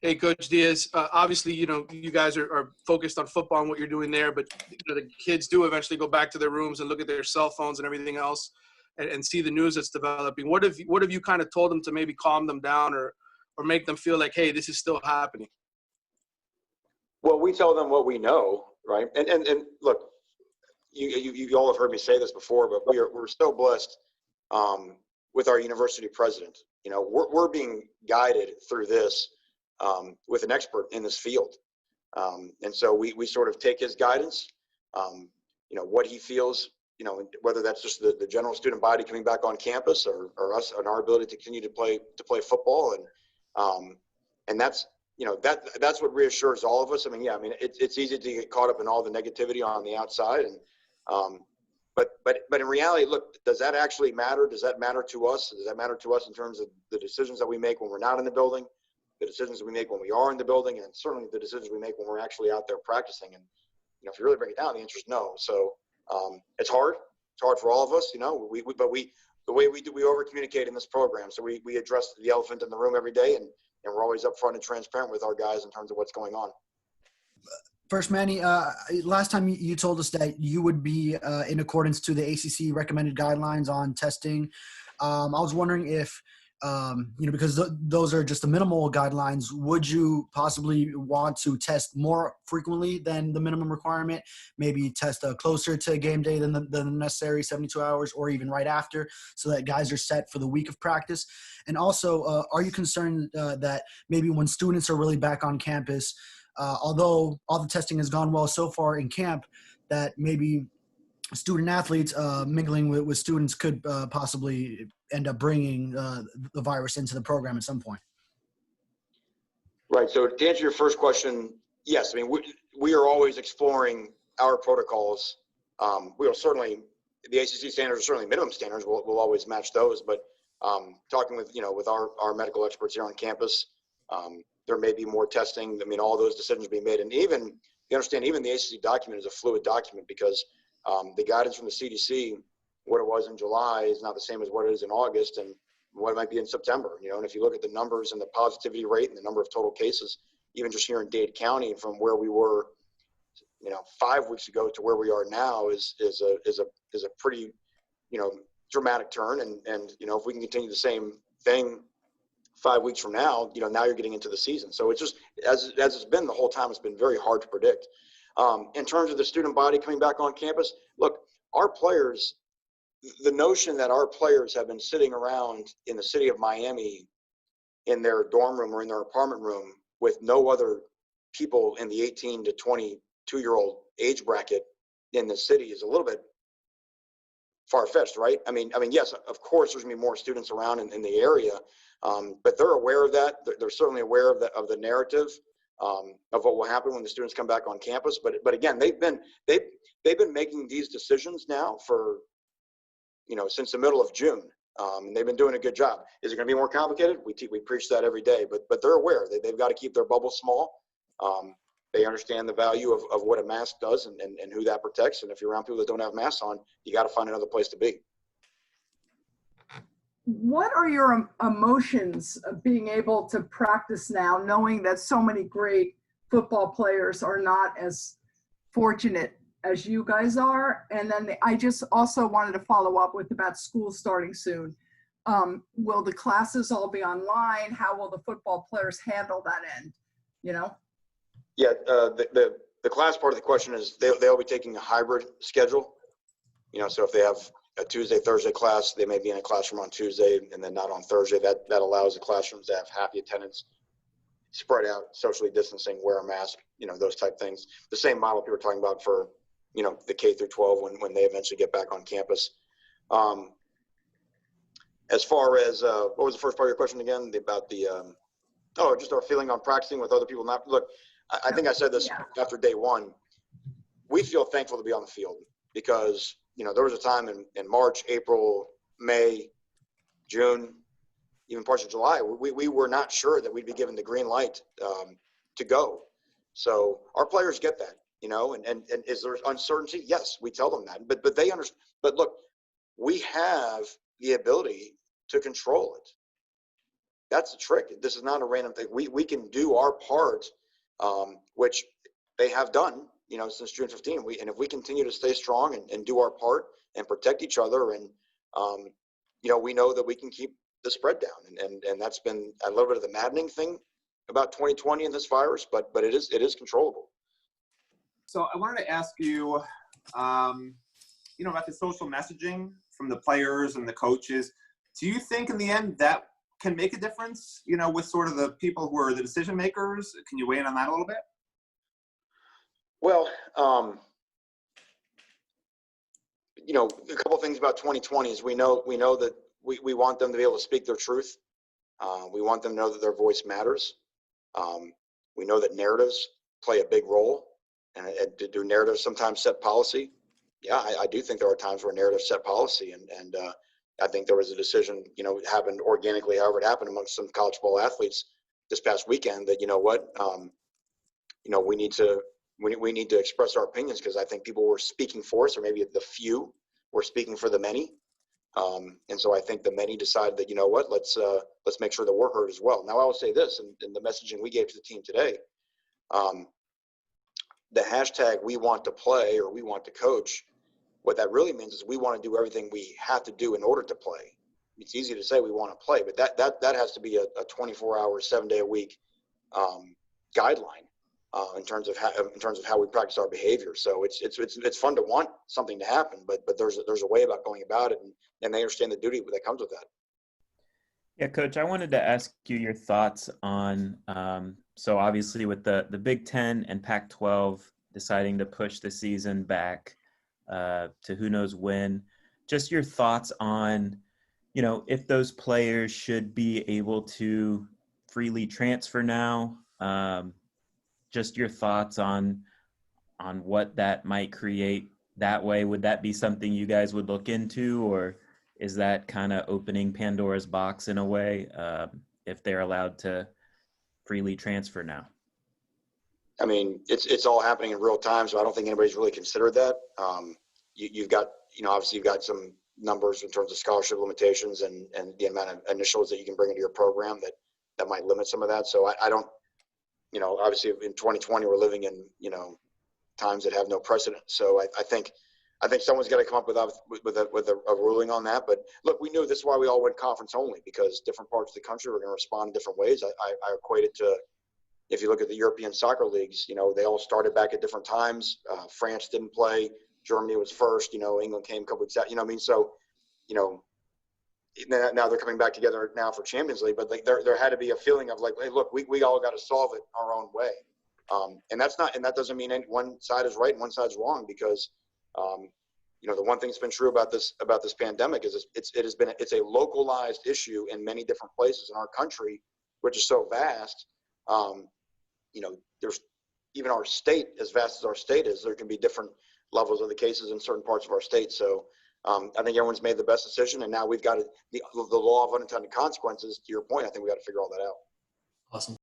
Hey, Coach Diaz. Obviously, you guys are focused on football and what you're doing there, but the kids do eventually go back to their rooms and look at their cell phones and everything else, and see the news that's developing. What have you kind of told them to maybe calm them down or make them feel like, hey, this is still happening? Well, we tell them what we know, right? And look, you all have heard me say this before, but we're so blessed with our university president. We're being guided through this with an expert in this field, and so we sort of take his guidance, what he feels, whether that's just the general student body coming back on campus or us and our ability to continue to play football, and that's that's what reassures all of us. It's easy to get caught up in all the negativity on the outside, and but in reality, look, does that actually matter? Does that matter to us? Does that matter to us in terms of the decisions that we make when we're not in the building, the decisions that we make when we are in the building, and certainly the decisions we make when we're actually out there practicing? And if you really break it down, the answer is no. So it's hard. It's hard for all of us, but the way we do, we over communicate in this program. So we address the elephant in the room every day, and we're always upfront and transparent with our guys in terms of what's going on. First, Manny, last time you told us that you would be in accordance to the ACC recommended guidelines on testing. I was wondering if, because those are just the minimal guidelines, would you possibly want to test more frequently than the minimum requirement, maybe test closer to game day than the necessary 72 hours or even right after, so that guys are set for the week of practice? And also, are you concerned that maybe when students are really back on campus, although all the testing has gone well so far in camp, that maybe student athletes mingling with students could possibly end up bringing the virus into the program at some point? Right. So to answer your first question, yes. We are always exploring our protocols. We are certainly, the ACC standards are certainly minimum standards. We'll always match those. But talking with our medical experts here on campus, there may be more testing. All those decisions being made, and even you understand, even the ACC document is a fluid document because the guidance from the CDC, what it was in July, is not the same as what it is in August, and what it might be in September. And if you look at the numbers and the positivity rate and the number of total cases, even just here in Dade County, from where we were, 5 weeks ago to where we are now, is a pretty, dramatic turn. And if we can continue the same thing 5 weeks from now, now you're getting into the season. So it's just, as it's been the whole time, it's been very hard to predict. In terms of the student body coming back on campus, look, our players, the notion that our players have been sitting around in the city of Miami in their dorm room or in their apartment room with no other people in the 18 to 22-year-old age bracket in the city is a little bit far-fetched, right? Yes, of course, there's gonna be more students around in the area, but they're aware of that. They're certainly aware of the narrative of what will happen when the students come back on campus. But again, they've been making these decisions now for since the middle of June, and they've been doing a good job. Is it going to be more complicated? We preach that every day, but they're aware they've got to keep their bubble small. They understand the value of what a mask does and who that protects. And if you're around people that don't have masks on, you got to find another place to be. What are your emotions of being able to practice now, knowing that so many great football players are not as fortunate as you guys are? And then I just also wanted to follow up with about school starting soon. Will the classes all be online? How will the football players handle that end? Yeah, the class part of the question is they'll be taking a hybrid schedule. So if they have a Tuesday, Thursday class, they may be in a classroom on Tuesday and then not on Thursday. That allows the classrooms to have happy attendance, spread out, socially distancing, wear a mask, those type things. The same model people are talking about for, the K through 12 when they eventually get back on campus. As far as, what was the first part of your question again? About just our feeling on practicing with other people. Look, I think I said this after day one. We feel thankful to be on the field because, there was a time in March, April, May, June, even parts of July, we were not sure that we'd be given the green light to go. So our players get that, and is there uncertainty? Yes, we tell them that, but they understand. But look, we have the ability to control it. That's the trick. This is not a random thing. We can do our part, which they have done, since June 15. And if we continue to stay strong and do our part and protect each other, and we know that we can keep the spread down. And that's been a little bit of the maddening thing about 2020 and this virus, but it is controllable. So I wanted to ask you, about the social messaging from the players and the coaches. Do you think in the end that can make a difference, with sort of the people who are the decision makers? Can you weigh in on that a little bit? Well, a couple of things about 2020 is we know that we want them to be able to speak their truth. We want them to know that their voice matters. We know that narratives play a big role, and do narratives sometimes set policy? Yeah, I do think there are times where narratives set policy, and I think there was a decision, it happened organically, however it happened, amongst some college ball athletes this past weekend that, we need to express our opinions, because I think people were speaking for us, or maybe the few were speaking for the many. And so I think the many decided that, let's make sure that we're heard as well. Now I will say this, in the messaging we gave to the team today, the hashtag "we want to play" or "we want to coach," what that really means is we want to do everything we have to do in order to play. It's easy to say we want to play, but that has to be a 24-hour, 7-day-a-week guideline in terms of how we practice our behavior. So it's fun to want something to happen, but there's a way about going about it, and they understand the duty that comes with that. Yeah, Coach, I wanted to ask you your thoughts on, so obviously with the Big Ten and Pac-12 deciding to push the season back to who knows when, just your thoughts on, if those players should be able to freely transfer now, just your thoughts on what that might create that way. Would that be something you guys would look into, or is that kind of opening Pandora's box in a way, if they're allowed to freely transfer now? I mean, it's all happening in real time, so I don't think anybody's really considered that. You've got, obviously you've got some numbers in terms of scholarship limitations and the amount of initials that you can bring into your program that might limit some of that. So I don't, obviously in 2020 we're living in, times that have no precedent. So I think someone's got to come up with a ruling on that. But look, we knew this is why we all went conference only, because different parts of the country were going to respond in different ways. I equate it to, if you look at the European soccer leagues, they all started back at different times. France didn't play. Germany was first. England came a couple weeks out. So, now they're coming back together now for Champions League. But there had to be a feeling of hey, look, we all got to solve it our own way. And that doesn't mean one side is right and one side's wrong, because the one thing that's been true about this pandemic is it's a localized issue in many different places in our country, which is so vast. There's even our state, as vast as our state is, there can be different levels of the cases in certain parts of our state. So I think everyone's made the best decision, and now we've got the law of unintended consequences. To your point, I think we got to figure all that out. Awesome.